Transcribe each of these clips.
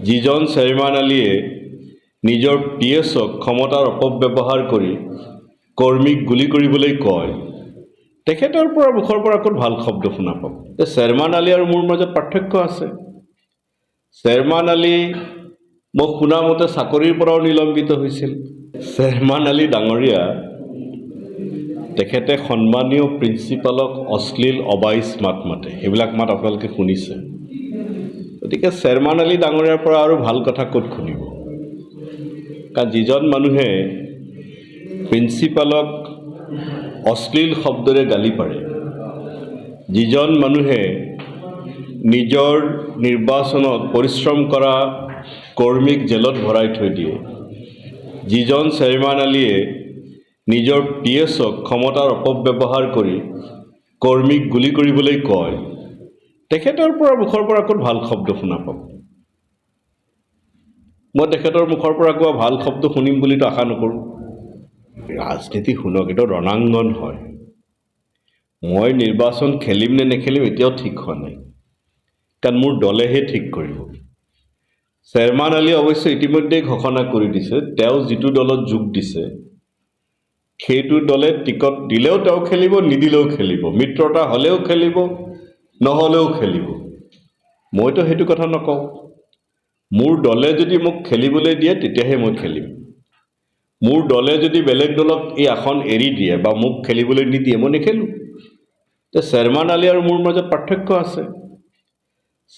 যিজন চেয়াৰমেন আলীয়ে নিজৰ পিএছক ক্ষমতাৰ অপব্যৱহাৰ কৰি কৰ্মীক গুলি কৰিবলৈ কয়, তেখেতৰ পৰা মুখৰ পৰা ক'ত ভাল শব্দ শুনা পাব। চেয়াৰমেন আলী আৰু মোৰ মাজত পাৰ্থক্য আছে। চেয়াৰমেন আলী মই শুনা মতে চাকৰিৰ পৰাও নিলম্বিত হৈছিল। চেয়াৰমেন আলী ডাঙৰীয়া তেখেতে সন্মানীয় প্ৰিন্সিপালক অশ্লীল অবাইচ মাত মাতে, সেইবিলাক মাত আপোনালোকে শুনিছে। গতিকে চেয়াৰমেন আলী ডাঙৰীয়াৰ পৰা আৰু ভাল কথা ক'ত শুনিব? কাৰণ যিজন মানুহে প্ৰিন্সিপালক অশ্লীল শব্দৰে গালি পাৰে, যিজন মানুহে নিজৰ নিৰ্বাচনত পৰিশ্ৰম কৰা কৰ্মীক জেলত ভৰাই থৈ দিয়ে, যিজন চেয়াৰমেন আলীয়ে নিজৰ পিএছক ক্ষমতাৰ অপব্যৱহাৰ কৰি কৰ্মীক গুলি কৰিবলৈ কয়, তেখেতৰ পৰা মুখৰ পৰা ক'ত ভাল শব্দ শুনা পাব। মই তেখেতৰ মুখৰ পৰা কোৱা ভাল শব্দ শুনিম বুলিতো আশা নকৰোঁ। ৰাজনীতি শুনক, এইটো ৰণাংগন হয়। মই নিৰ্বাচন খেলিম নে নেখেলিম এতিয়াও ঠিক হোৱা নাই, কাৰণ মোৰ দলেহে ঠিক কৰিব। চেয়াৰমেন আলীয়ে অৱশ্যে ইতিমধ্যেই ঘোষণা কৰি দিছে, তেওঁ যিটো দলত যোগ দিছে সেইটো দলে টিকট দিলেও তেওঁ খেলিব, নিদিলেও খেলিব, মিত্ৰতা হ'লেও খেলিব, নহ'লেও খেলিব। মইতো সেইটো কথা নকওঁ। মোৰ দলে যদি মোক খেলিবলৈ দিয়ে তেতিয়াহে মই খেলিম। মোৰ দলে যদি বেলেগ দলক এই আসন এৰি দিয়ে বা মোক খেলিবলৈ নিদিয়ে, মই নেখেলোঁ। চেয়াৰমেন আলী আৰু মোৰ মাজত পাৰ্থক্য আছে।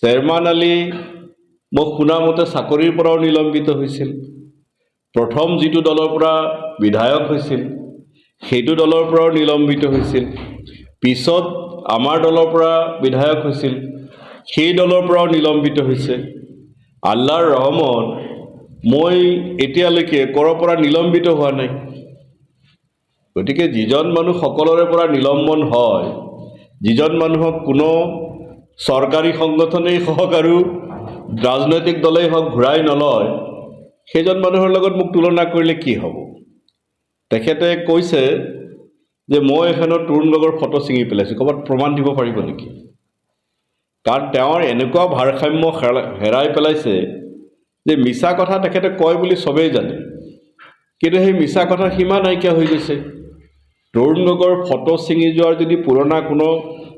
চেয়াৰমেন আলী মই শুনা মতে চাকৰিৰ পৰাও নিলম্বিত হৈছিল। প্ৰথম যিটো দলৰ পৰা বিধায়ক হৈছিল সেইটো দলৰ পৰাও নিলম্বিত হৈছিল। পিছত আমাৰ দলৰ পৰা বিধায়ক হৈছিল, সেই দলৰ পৰাও নিলম্বিত হৈছে। আল্লাহৰ ৰহমত মই এতিয়ালৈকে ক'ৰ পৰা নিলম্বিত হোৱা নাই। গতিকে যিজন মানুহ সকলোৰে পৰা নিলম্বন হয়, যিজন মানুহক কোনো চৰকাৰী সংগঠনেই হওক আৰু ৰাজনৈতিক দলেই হওক ঘূৰাই নলয়, সেইজন মানুহৰ লগত মোক তুলনা কৰিলে কি হ'ব? তেখেতে কৈছে যে মই এখনৰ তৰুণ গগৈৰ ফটো ছিঙি পেলাইছোঁ, ক'ৰবাত প্ৰমাণ দিব পাৰিব নেকি? কাৰণ তেওঁৰ এনেকুৱা ভাৰসাম্য হেৰাই পেলাইছে যে মিছা কথা তেখেতে কয় বুলি চবেই জানে, কিন্তু সেই মিছা কথাৰ সীমা নাইকিয়া হৈ গৈছে। তৰুণ গগৈৰ ফটো ছিঙি যোৱাৰ যদি পুৰণা কোনো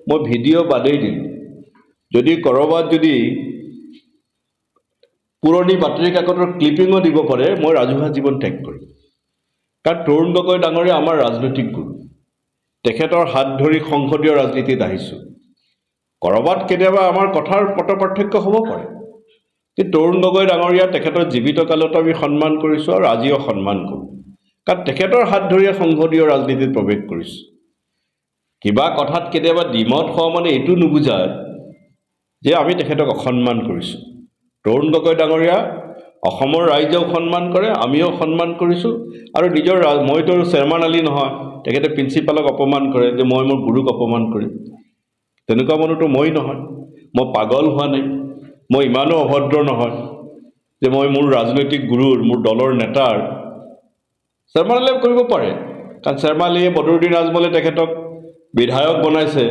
মই ভিডিঅ' বাদেই দিলোঁ, যদি ক'ৰবাত যদি পুৰণি বাতৰি কাকতৰ ক্লিপিঙো দিব পাৰে, মই ৰাজহুৱা জীৱন ত্যাগ কৰিম। কাৰণ তৰুণ গগৈ ডাঙৰীয়া আমাৰ ৰাজনৈতিক গুৰু। তেখেতৰ হাত ধৰি সংসদীয় ৰাজনীতিত আহিছোঁ। ক'ৰবাত কেতিয়াবা আমাৰ কথাৰ পট পাৰ্থক্য হ'ব পাৰে, কিন্তু তৰুণ গগৈ ডাঙৰীয়া তেখেতৰ জীৱিত কালতো আমি সন্মান কৰিছোঁ আৰু আজিও সন্মান কৰোঁ, কাৰণ তেখেতৰ হাত ধৰিয়ে সংসদীয় ৰাজনীতিত প্ৰৱেশ কৰিছোঁ। কিবা কথাত কেতিয়াবা দ্বিমত হোৱা মানে এইটো নুবুজায় যে আমি তেখেতক অসন্মান কৰিছোঁ। তৰুণ গগৈ ডাঙৰীয়া অসমৰ ৰাইজেও সন্মান কৰে, আমিও সন্মান কৰিছোঁ, আৰু নিজৰ মইতো চেয়াৰমেন আলী নহয়, তেখেতে প্ৰিন্সিপালক অপমান কৰে যে মই মোৰ গুৰুক অপমান কৰিম। তেনেকুৱা মানুহতো মই নহয়। মই পাগল হোৱা নাই, মই ইমানো অভদ্ৰ নহয় যে মই মোৰ ৰাজনৈতিক গুৰুৰ, মোৰ দলৰ নেতাৰ চেয়াৰমেন আলীয়ে কৰিব পাৰে। কাৰণ চেয়াৰমেন আলীয়ে বদৰুদ্দিন আজমলে তেখেতক বিধায়ক বনাইছে।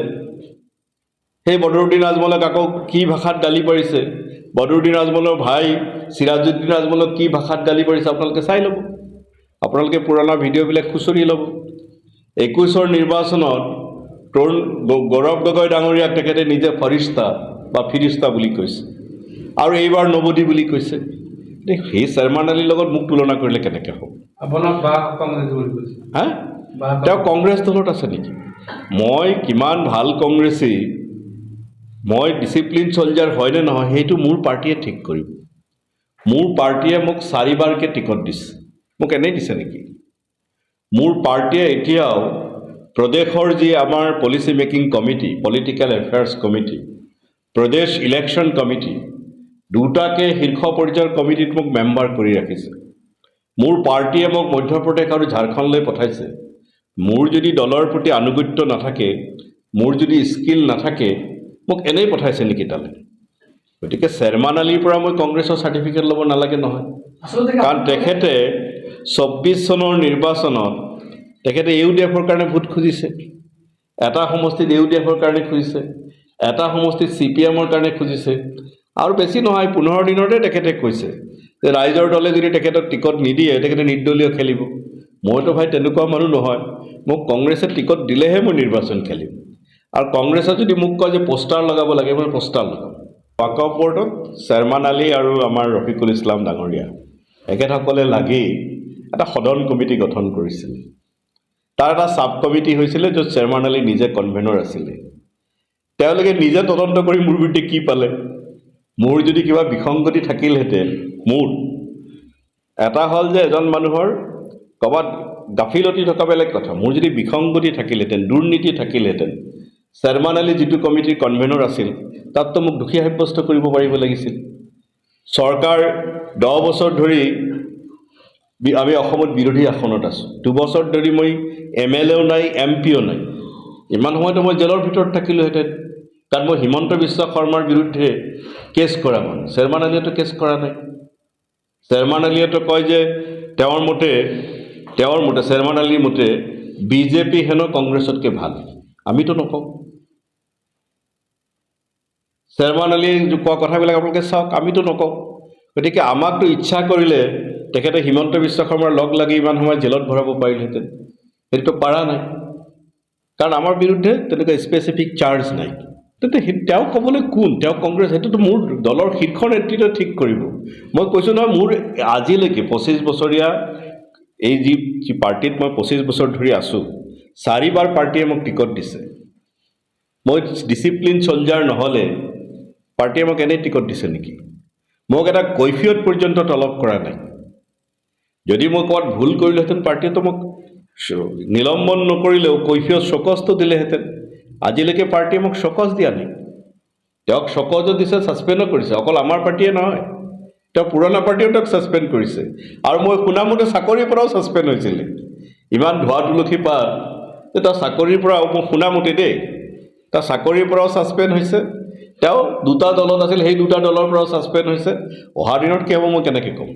সেই বদৰুদ্দিন আজমলক আকৌ কি ভাষাত গালি পাৰিছে, বদৰুদ্দিন আজমলৰ ভাই চিৰাজুদ্দিন আজমলক কি ভাষাত গালি পাৰিছে আপোনালোকে চাই ল'ব। আপোনালোকে পুৰণা ভিডিঅ'বিলাক খুচৰি ল'ব। 21ৰ নিৰ্বাচনত গৌৰৱ গগৈ ডাঙৰীয়াক তেখেতে নিজে ফৰিস্তা বা ফিৰিস্তা বুলি কৈছে, আৰু এইবাৰ নৱদী বুলি কৈছে। সেই চেয়াৰমেন আলীৰ লগত মোক তুলনা কৰিলে কেনেকৈ হ'ব? হা, তেওঁ কংগ্ৰেছ দলত আছে নেকি? মই কিমান ভাল কংগ্ৰেছী, মই ডিচিপ্লিন চলজাৰ হয়নে নহয় সেইটো মোৰ পাৰ্টীয়ে ঠিক কৰিব। মোৰ পাৰ্টীয়ে মোক 4বাৰকৈ টিকট দিছে, মোক এনেই দিছে নেকি? মোৰ পাৰ্টীয়ে এতিয়াও প্ৰদেশৰ যি আমাৰ policy making committee, political affairs committee, প্ৰদেশ ইলেকশ্যন কমিটি, দুটাকে শীৰ্ষ পৰ্যায়ৰ কমিটিত মোক মেম্বাৰ কৰি ৰাখিছে। মোৰ পাৰ্টীয়ে মোক মধ্যপ্ৰদেশ আৰু ঝাৰখণ্ডলৈ পঠাইছে। মোৰ যদি দলৰ প্ৰতি আনুগত্য নাথাকে, মোৰ যদি স্কিল নাথাকে, মোক এনেই পঠাইছে নেকি তালৈ? গতিকে চেয়াৰমেন আলীৰ পৰা মই কংগ্ৰেছৰ চাৰ্টিফিকেট ল'ব নালাগে নহয়। কাৰণ তেখেতে 24 চনৰ নিৰ্বাচনত তেখেতে ইউডিএফৰ কাৰণে ভোট খুজিছে, এটা সমষ্টিত ইউডিএফৰ কাৰণে খুজিছে, এটা সমষ্টিত CPMৰ কাৰণে খুজিছে, আৰু বেছি নহয় 15 দিনতে তেখেতে কৈছে যে ৰাইজৰ দলে যদি তেখেতক টিকট নিদিয়ে তেখেতে নিৰ্দলীয় খেলিব। মইতো ভাই তেনেকুৱা মানুহ নহয়, মোক কংগ্ৰেছে টিকট দিলেহে মই নিৰ্বাচন খেলিম। আৰু কংগ্ৰেছে যদি মোক কয় যে পোষ্টাৰ লগাব লাগে, মই পোষ্টাৰ লগাম। ৱাকফ বৰ্ডত চেয়াৰমান আলী আৰু আমাৰ ৰফিকুল ইছলাম ডাঙৰীয়া এখেতসকলে লাগি এটা সদন কমিটি গঠন কৰিছিল। তাৰ এটা ছাব কমিটি হৈছিলে য'ত চেয়াৰমান আলী নিজে কনভেনৰ আছিলে। তেওঁলোকে নিজে তদন্ত কৰি মোৰ বিৰুদ্ধে কি পালে, মোৰ যদি কিবা বিসংগতি থাকিলহেঁতেন। মোৰ এটা হ'ল যে এজন মানুহৰ ক'ৰবাত গাফিলতি থকা বেলেগ কথা, মোৰ যদি বিসংগতি থাকিলহেঁতেন, দুৰ্নীতি থাকিলহেঁতেন, চেয়াৰমান আলী যিটো কমিটিৰ কনভেনৰ আছিল তাততো মোক দোষী সাব্যস্ত কৰিব পাৰিব লাগিছিল। চৰকাৰ 10 বছৰ ধৰি আমি অসমত বিৰোধী আসনত আছোঁ, 2 বছৰ ধৰি মই MLAও নাই, MPও নাই। ইমান সময়তো মই জেলৰ ভিতৰত থাকিলোহেঁতেন, কাৰণ মই হিমন্ত বিশ্ব শৰ্মাৰ বিৰুদ্ধে কেছ কৰা মানুহ। চেয়াৰমান আলীয়েতো কেছ কৰা নাই। চেয়াৰমান আলীয়েতো কয় যে তেওঁৰ মতে চেয়াৰমান আলীৰ মতে বিজেপি হেনো কংগ্ৰেছতকৈ ভাল। আমিতো নকওঁ। চেয়াৰমান আলীয়ে কোৱা কথাবিলাক আপোনালোকে চাওক, আমিতো নকওঁ। গতিকে আমাকতো ইচ্ছা কৰিলে তেখেতে হিমন্ত বিশ্ব শৰ্মাৰ লগ লাগি ইমান সময় জেলত ভৰাব পাৰিলহেঁতেন, সেইটোতো পাৰা নাই, কাৰণ আমাৰ বিৰুদ্ধে তেনেকুৱা স্পেচিফিক চাৰ্জ নাই। তেন্তে তেওঁ ক'বলৈ কোন? তেওঁ কংগ্ৰেছ, সেইটোতো মোৰ দলৰ শীৰ্ষ নেতৃত্বই ঠিক কৰিব। মই কৈছোঁ নহয়, মোৰ আজিলৈকে 25 বছৰীয়া এই যি পাৰ্টিত মই 25 বছৰ ধৰি আছোঁ, 4 বাৰ পাৰ্টিয়ে মোক টিকট দিছে। মই ডিচিপ্লিন চলজাৰ নহ'লে পাৰ্টিয়ে মোক এনেই টিকট দিছে নেকি? মোক এটা কৈফিয়ত পৰ্যন্ত তলব কৰা নাই। যদি মই ক'ৰবাত ভুল কৰিলোহেঁতেন পাৰ্টিয়েতো মোক নিলম্বন নকৰিলেও কৈফিয়ত চকজটো দিলেহেঁতেন। আজিলৈকে পাৰ্টিয়ে মোক চকজ দিয়া নাই। তেওঁক চকজো দিছে, ছাছপেণ্ডো কৰিছে। অকল আমাৰ পাৰ্টিয়ে নহয়, তেওঁ পুৰণা পাৰ্টিয়েও তেওঁক ছাছপেণ্ড কৰিছে। আৰু মই শুনামতে চাকৰিৰ পৰাও ছাছপেণ্ড হৈছিলে। ইমান ধোৱা তুলসী পাত যে তেওঁ চাকৰিৰ পৰা, মই শুনামতে দেই, তেওঁ চাকৰিৰ পৰাও ছাছপেণ্ড হৈছে। তেওঁ 2টা দলত আছিল, সেই 2টা দলৰ পৰাও ছাছপেণ্ড হৈছে। অহা দিনত কি হ'ব মই কেনেকৈ ক'ম?